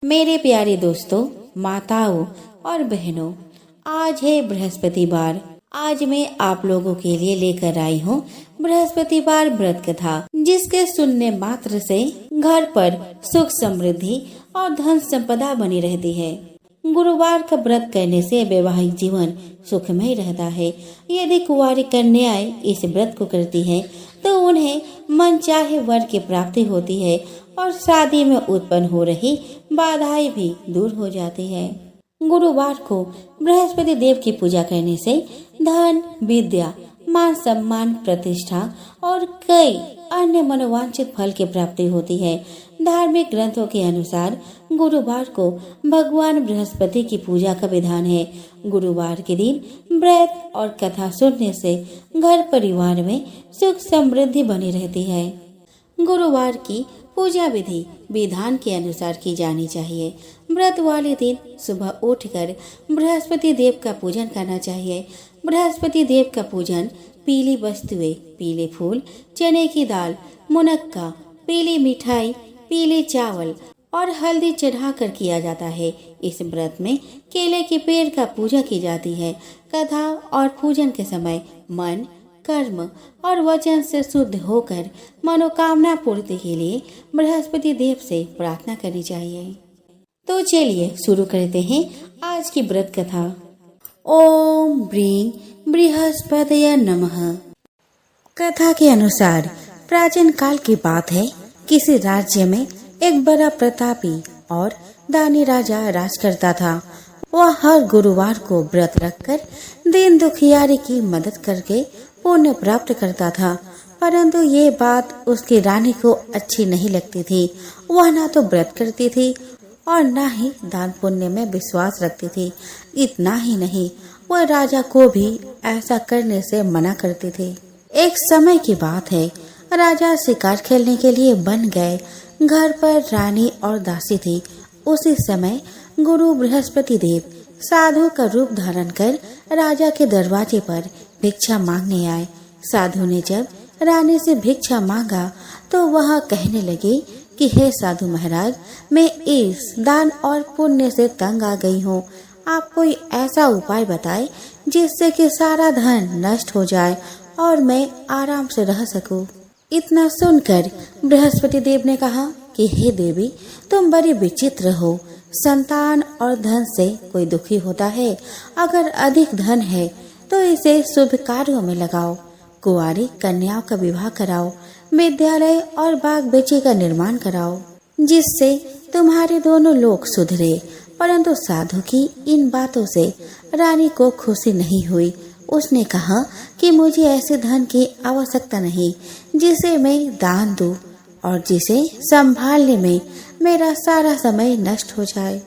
मेरे प्यारे दोस्तों, माताओं और बहनों, आज है बृहस्पतिवार। आज मैं आप लोगों के लिए लेकर आई हूँ बृहस्पतिवार व्रत कथा, जिसके सुनने मात्र से घर पर सुख समृद्धि और धन संपदा बनी रहती है। गुरुवार का व्रत करने से वैवाहिक जीवन सुखमय रहता है। यदि कुंवारी कन्याएं इस व्रत को करती हैं, तो उन्हें मनचाहे वर की प्राप्ति होती है और शादी में उत्पन्न हो रही बाधाएं भी दूर हो जाती है। गुरुवार को बृहस्पति देव की पूजा करने से धन, विद्या, मान सम्मान, प्रतिष्ठा और कई अन्य मनोवांछित फल की प्राप्ति होती है। धार्मिक ग्रंथों के अनुसार गुरुवार को भगवान बृहस्पति की पूजा का विधान है। गुरुवार के दिन व्रत और कथा सुनने से घर परिवार में सुख समृद्धि बनी रहती है। गुरुवार की पूजा विधि विधान के अनुसार की जानी चाहिए। व्रत वाले दिन सुबह उठकर बृहस्पति देव का पूजन करना चाहिए। बृहस्पति देव का पूजन पीली वस्तुएं, पीले फूल, चने की दाल, मुनक्का, पीली मिठाई, पीले चावल और हल्दी चढ़ाकर किया जाता है। इस व्रत में केले के पेड़ का पूजा की जाती है। कथा और पूजन के समय मन, कर्म और वचन से शुद्ध होकर मनोकामना पूर्ति के लिए बृहस्पति देव से प्रार्थना करनी चाहिए। तो चलिए शुरू करते हैं आज की व्रत कथा। ओम ब्रीं बृहस्पतये नमः। कथा के अनुसार प्राचीन काल की बात है। किसी राज्य में एक बड़ा प्रतापी और दानी राजा राज करता था। वह हर गुरुवार को व्रत रखकर दीन दुखियारी की मदद करके पुण्य प्राप्त करता था, परंतु ये बात उसकी रानी को अच्छी नहीं लगती थी। वह ना तो व्रत करती थी और न ही दान पुण्य में विश्वास रखती थी। इतना ही नहीं, वह राजा को भी ऐसा करने से मना करती थी। एक समय की बात है, राजा शिकार खेलने के लिए बन गए। घर पर रानी और दासी थी। उसी समय गुरु बृहस्पति देव साधु का रूप धारण कर राजा के दरवाजे पर भिक्षा मांगने आए। साधु ने जब रानी से भिक्षा मांगा तो वह कहने लगे कि हे साधु महाराज, मैं इस दान और पुण्य से तंग आ गई हूँ। आप कोई ऐसा उपाय बताएं जिससे कि सारा धन नष्ट हो जाए और मैं आराम से रह सकूं। इतना सुनकर बृहस्पति देव ने कहा कि हे देवी, तुम बड़ी विचित्र हो। संतान और धन से कोई दुखी होता है। अगर अधिक धन है तो इसे शुभ कार्यों में लगाओ। कुंवारी कन्याओं का विवाह कराओ। विद्यालय और बाग बगीचे का निर्माण कराओ, जिससे तुम्हारे दोनों लोग सुधरे। परंतु साधु की इन बातों से रानी को खुशी नहीं हुई। उसने कहा कि मुझे ऐसे धन की आवश्यकता नहीं जिसे मैं दान दूं और जिसे संभालने में मेरा सारा समय नष्ट हो जाए।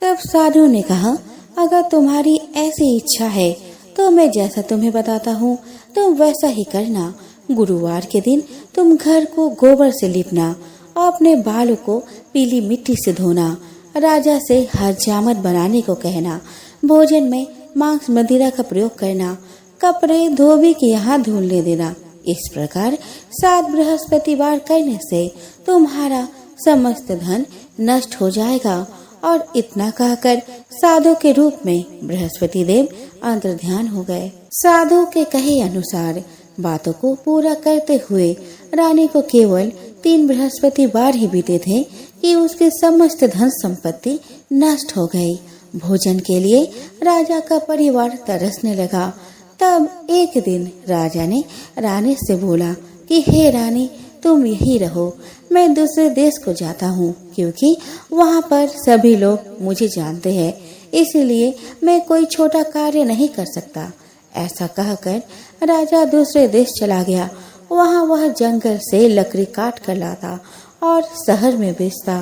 तब साधु ने कहा, अगर तुम्हारी ऐसी इच्छा है तो मैं जैसा तुम्हें बताता हूँ तुम वैसा ही करना। गुरुवार के दिन तुम घर को गोबर से लिपना और अपने बालों को पीली मिट्टी से धोना। राजा से हजामत बनाने को कहना। भोजन में मांस मदिरा का प्रयोग करना। कपड़े धोबी के यहाँ धुलने देना। इस प्रकार 7 बृहस्पतिवार करने से तुम्हारा समस्त धन नष्ट हो जाएगा। और इतना कहकर साधु के रूप में बृहस्पति देव अंतर्ध्यान हो गए। साधु के कहे अनुसार बातों को पूरा करते हुए रानी को केवल 3 बृहस्पतिवार ही बीते थे कि उसके समस्त धन संपत्ति नष्ट हो गई। भोजन के लिए राजा का परिवार तरसने लगा। तब एक दिन राजा ने रानी से बोला कि हे रानी, तुम यही रहो। मैं दूसरे देश को जाता हूँ, क्योंकि वहाँ पर सभी लोग मुझे जानते हैं, इसलिए मैं कोई छोटा कार्य नहीं कर सकता। ऐसा कहकर राजा दूसरे देश चला गया। वहाँ वह जंगल से लकड़ी काट कर लाता और शहर में बेचता।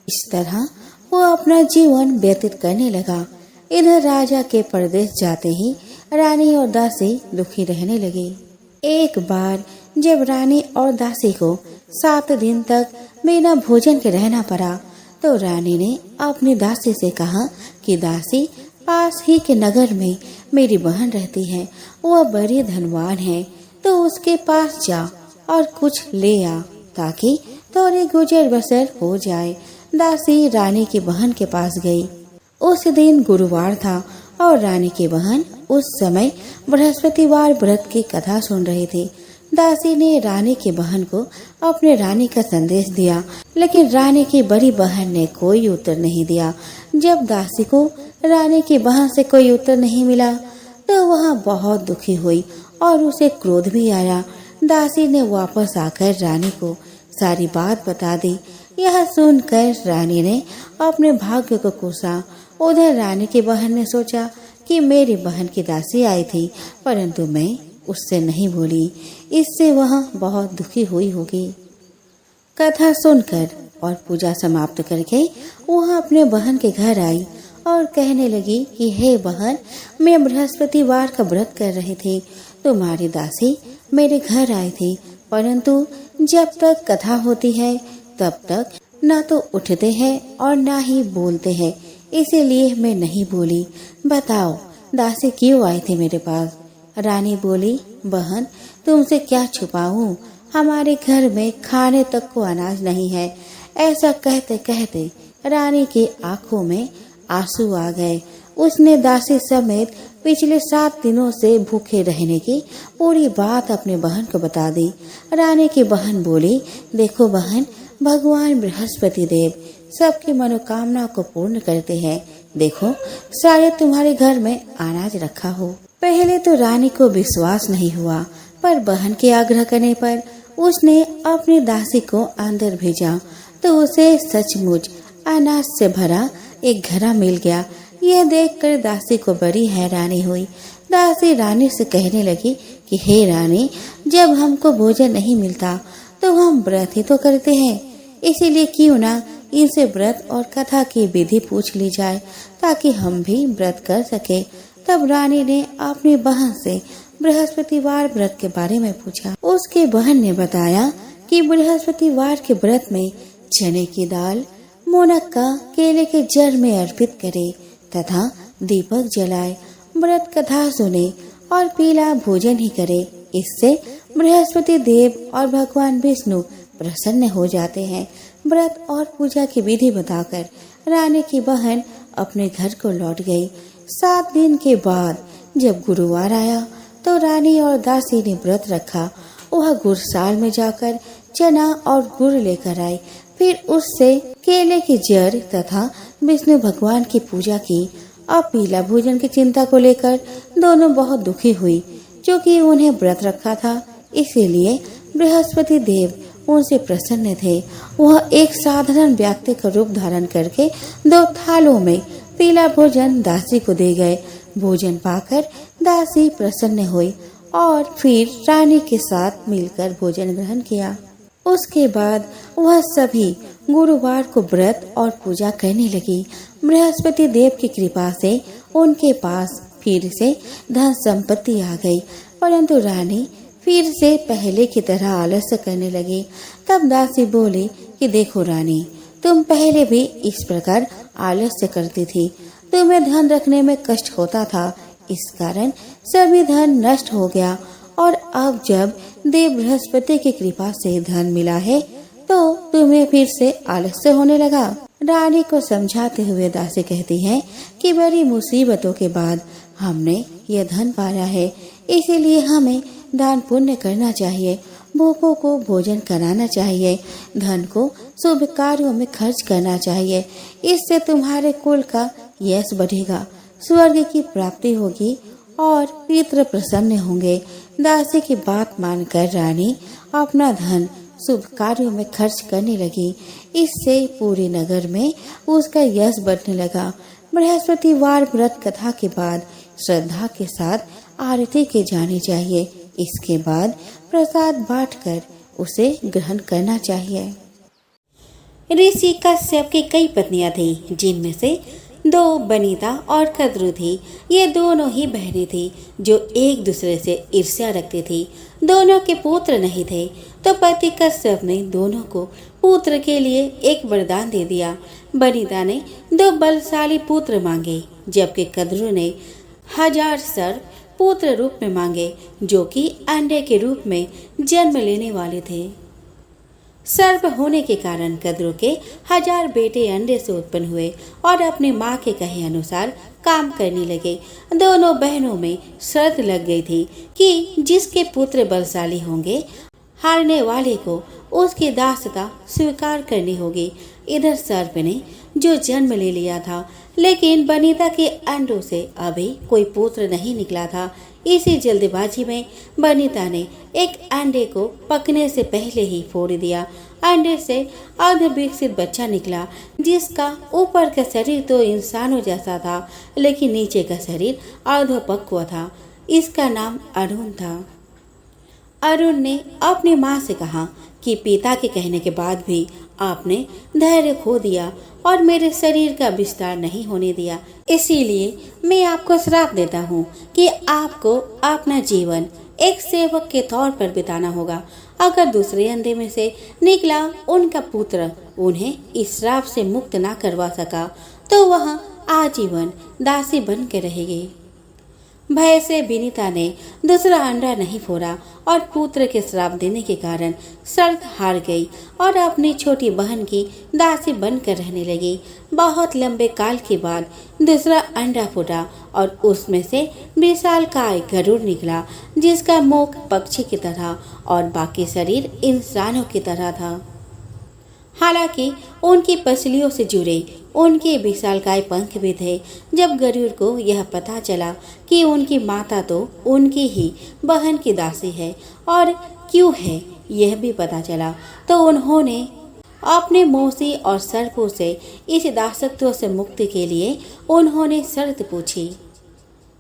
इस तरह वो अपना जीवन व्यतीत करने लगा। इधर राजा के परदेश जाते ही रानी और दासी दुखी रहने लगी। एक बार जब रानी और दासी को 7 दिन तक बिना भोजन के रहना पड़ा, तो रानी ने अपनी दासी से कहा कि दासी, पास ही के नगर में मेरी बहन रहती है। वह बड़ी धनवान है, तो उसके पास जा और कुछ ले आ, ताकि थोड़ी गुजर बसर हो जाए। दासी रानी की बहन के पास गई। उस दिन गुरुवार था और रानी की बहन उस समय बृहस्पतिवार व्रत की कथा सुन रही थी। दासी ने रानी की बहन को अपने रानी का संदेश दिया, लेकिन रानी की बड़ी बहन ने कोई उत्तर नहीं दिया। जब दासी को रानी की बहन से कोई उत्तर नहीं मिला तो वह बहुत दुखी हुई और उसे क्रोध भी आया। दासी ने वापस आकर रानी को सारी बात बता दी। यह सुनकर रानी ने अपने भाग्य को कोसा। उधर रानी की बहन ने सोचा कि मेरी बहन की दासी आई थी, परंतु मैं उससे नहीं बोली, इससे वह बहुत दुखी हुई होगी। कथा सुनकर और पूजा समाप्त करके वह अपने बहन के घर आई और कहने लगी कि हे बहन, मैं बृहस्पतिवार का व्रत कर रही थी। तुम्हारी दासी मेरे घर आई थी, परंतु जब तक कथा होती है तब तक न तो उठते हैं और न ही बोलते हैं, इसीलिए मैं नहीं बोली। बताओ दासी क्यों आई थी मेरे पास? रानी बोली, बहन तुमसे क्या छुपाऊं, हमारे घर में खाने तक को अनाज नहीं है। ऐसा कहते कहते रानी की आंखों में आंसू आ गए। उसने दासी समेत पिछले 7 दिनों से भूखे रहने की पूरी बात अपने बहन को बता दी। रानी की बहन बोली, देखो बहन, भगवान बृहस्पति देव सबकी मनोकामना को पूर्ण करते हैं। देखो शायद तुम्हारे घर में अनाज रखा हो। पहले तो रानी को विश्वास नहीं हुआ, पर बहन के आग्रह करने पर उसने अपनी दासी को अंदर भेजा तो उसे सचमुच अनाज से भरा एक घड़ा मिल गया। यह देखकर दासी को बड़ी हैरानी हुई। दासी रानी से कहने लगी कि हे रानी, जब हमको भोजन नहीं मिलता तो हम व्रत ही तो करते हैं, इसीलिए क्यों ना इनसे व्रत और कथा की विधि पूछ ली जाए ताकि हम भी व्रत कर सके। तब रानी ने अपनी बहन से बृहस्पतिवार व्रत के बारे में पूछा। उसके बहन ने बताया कि बृहस्पतिवार के व्रत में चने की दाल, मुनक्का केले के जड़ में अर्पित करे तथा दीपक जलाए, व्रत कथा सुने और पीला भोजन ही करे। इससे बृहस्पति देव और भगवान विष्णु प्रसन्न हो जाते हैं। व्रत और पूजा की विधि बताकर रानी की बहन अपने घर को लौट गई। 7 दिन के बाद जब गुरुवार आया तो रानी और दासी ने व्रत रखा। वह गुड़साल में जाकर चना और गुड़ लेकर आई, फिर उससे केले की जड़ तथा विष्णु भगवान की पूजा की। अब पीला भोजन की चिंता को लेकर दोनों बहुत दुखी हुई, क्योंकि उन्हें व्रत रखा था, इसीलिए बृहस्पति देव उनसे प्रसन्न थे। वह एक साधारण व्यक्ति का रूप धारण करके 2 थालों में पीला भोजन दासी को दे गए। भोजन पाकर दासी प्रसन्न हुई और फिर रानी के साथ मिलकर भोजन ग्रहण किया। उसके बाद वह सभी गुरुवार को व्रत और पूजा करने लगी। बृहस्पति देव की कृपा से उनके पास फिर से धन संपत्ति आ गई, परंतु रानी फिर से पहले की तरह आलस्य करने लगी। तब दासी बोली कि देखो रानी, तुम पहले भी इस प्रकार आलस्य करती थी, तुम्हें धन रखने में कष्ट होता था, इस कारण सभी धन नष्ट हो गया और अब जब देव बृहस्पति की कृपा से धन मिला है तो तुम्हें फिर से आलस्य होने लगा। रानी को समझाते हुए दासी कहती है कि बड़ी मुसीबतों के बाद हमने यह धन पाया है, इसीलिए हमें दान पुण्य करना चाहिए, भूखों को भोजन कराना चाहिए, धन को शुभ कार्यों में खर्च करना चाहिए। इससे तुम्हारे कुल का यश बढ़ेगा, स्वर्ग की प्राप्ति होगी और पितृ प्रसन्न होंगे। दासी की बात मानकर रानी अपना धन शुभ कार्यों में खर्च करने लगी। इससे पूरे नगर में उसका यश बढ़ने लगा। बृहस्पतिवार व्रत कथा के बाद श्रद्धा के साथ आरती की जानी चाहिए। इसके बाद प्रसाद बांटकर उसे ग्रहण करना चाहिए। ऋषि कश्यप की कई पत्नियां थी, जिनमें से 2 बनीता और कद्रु थी। ये दोनों ही बहनें थी जो एक दूसरे से ईर्ष्या रखती थी। दोनों के पुत्र नहीं थे, तो पति कश्यप ने दोनों को पुत्र के लिए एक वरदान दे दिया। बनीता ने 2 बलशाली पुत्र मांगे, जबकि कद्रु ने 1000 सर्प पुत्र रूप में मांगे, जो कि अंडे के रूप में जन्म लेने वाले थे। सर्प होने के कारण गरुड़ के 1000 बेटे अंडे से उत्पन्न हुए और अपने माँ के कहे अनुसार काम करने लगे। दोनों बहनों में शर्त लग गई थी कि जिसके पुत्र बलशाली होंगे, हारने वाले को उसकी दासता स्वीकार करनी होगी। इधर सर्प ने जो जन्म ले लिया था, लेकिन बनीता के अंडों से अभी कोई पुत्र नहीं निकला था। इसी जल्दबाजी में बनीता ने एक अंडे को पकने से पहले ही फोड़ दिया। अंडे से अर्धविकसित बच्चा निकला, जिसका ऊपर का शरीर तो इंसानों जैसा था, लेकिन नीचे का शरीर अर्धपक्व था। इसका नाम अरुण था। अरुण ने अपनी माँ से कहा कि पिता के कहने के बाद भी आपने धैर्य खो दिया और मेरे शरीर का विस्तार नहीं होने दिया। इसीलिए मैं आपको श्राप देता हूँ कि आपको अपना जीवन एक सेवक के तौर पर बिताना होगा। अगर दूसरे अंडे में से निकला उनका पुत्र उन्हें इस श्राप से मुक्त ना करवा सका, तो वह आजीवन दासी बन के रहेगी। भय से विनीता ने दूसरा अंडा नहीं फोड़ा और पुत्र के श्राप देने के कारण शर्त हार गई और अपनी छोटी बहन की दासी बनकर रहने लगी। बहुत लंबे काल के बाद दूसरा अंडा फूटा और उसमें से विशालकाय गरुड़ निकला, जिसका मुख पक्षी की तरह और बाकी शरीर इंसानों की तरह था। हालांकि उनकी पसलियों से जुड़े उनके विशालकाय पंख भी थे। जब गरुड़ को यह पता चला कि उनकी माता तो उनकी ही बहन की दासी है और क्यों है यह भी पता चला, तो उन्होंने अपने मौसी और सर्पों से इस दासत्व से मुक्ति के लिए उन्होंने शर्त पूछी।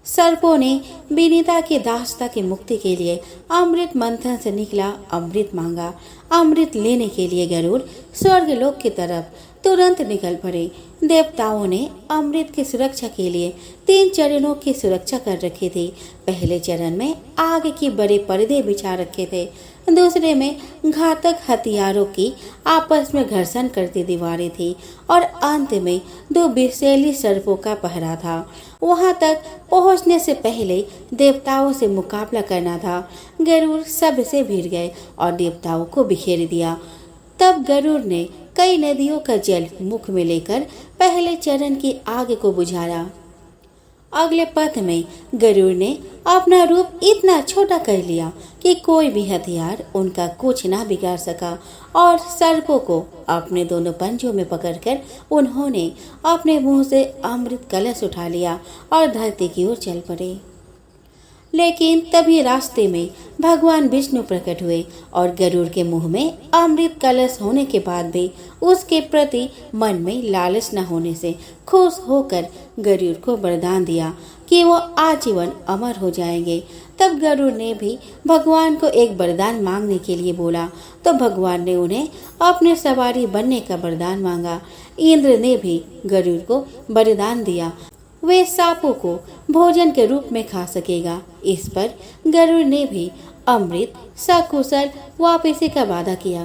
सर्पों ने विनीता की दासता की मुक्ति के लिए अमृत मंथन से निकला अमृत मांगा। अमृत लेने के लिए गरुड़ स्वर्गलोक की तरफ तुरंत निकल पड़े। देवताओं ने अमृत की सुरक्षा के लिए 3 चरणों की सुरक्षा कर रखी थी। पहले चरण में आग के बड़े पर्दे बिछा रखे थे, दूसरे में घातक हथियारों की आपस में घर्षण करती दीवारें थी और अंत में 2 विषैली सर्पों का पहरा था। वहां तक पहुंचने से पहले देवताओं से मुकाबला करना था। गरुड़ सबसे भिड़ गए और देवताओं को बिखेर दिया। तब गरुड़ ने कई नदियों का जल मुख में लेकर पहले चरण की आग को बुझाया। अगले पथ में गरुड़ ने अपना रूप इतना छोटा कर लिया कि कोई भी हथियार उनका कुछ ना बिगाड़ सका और सर्पों को अपने दोनों पंजों में पकड़कर उन्होंने अपने मुंह से अमृत कलश उठा लिया और धरती की ओर चल पड़े। लेकिन तभी रास्ते में भगवान विष्णु प्रकट हुए और गरुड़ के मुंह में अमृत कलश होने के बाद भी उसके प्रति मन में लालच न होने से खुश होकर गरुड़ को वरदान दिया कि वो आजीवन अमर हो जाएंगे। तब गरुड़ ने भी भगवान को एक वरदान मांगने के लिए बोला, तो भगवान ने उन्हें अपने सवारी बनने का वरदान मांगा। इंद्र ने भी गरुड़ को वरदान दिया, वे सांपों को भोजन के रूप में खा सकेगा। इस पर गरुड़ ने भी अमृत सकुशल वापसी का वादा किया।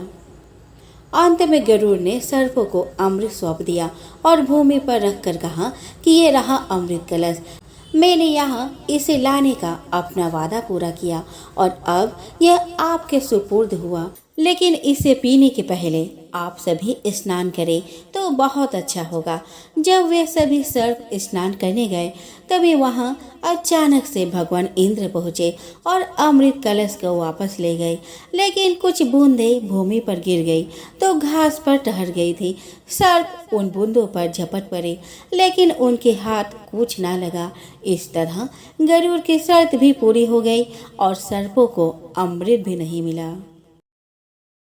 अंत में गरुड़ ने सर्पों को अमृत सौंप दिया और भूमि पर रखकर कहा कि ये रहा अमृत कलश, मैंने यहाँ इसे लाने का अपना वादा पूरा किया और अब यह आपके सुपुर्द हुआ। लेकिन इसे पीने के पहले आप सभी स्नान करें तो बहुत अच्छा होगा। जब वे सभी सर्प स्नान करने गए, तभी वहां अचानक से भगवान इंद्र पहुंचे और अमृत कलश को वापस ले गए। लेकिन कुछ बूंदें भूमि पर गिर गई तो घास पर ठहर गई थी। सर्प उन बूंदों पर झपट पड़े, लेकिन उनके हाथ कुछ ना लगा। इस तरह गरुड़ की शर्त भी पूरी हो गई और सर्पों को अमृत भी नहीं मिला।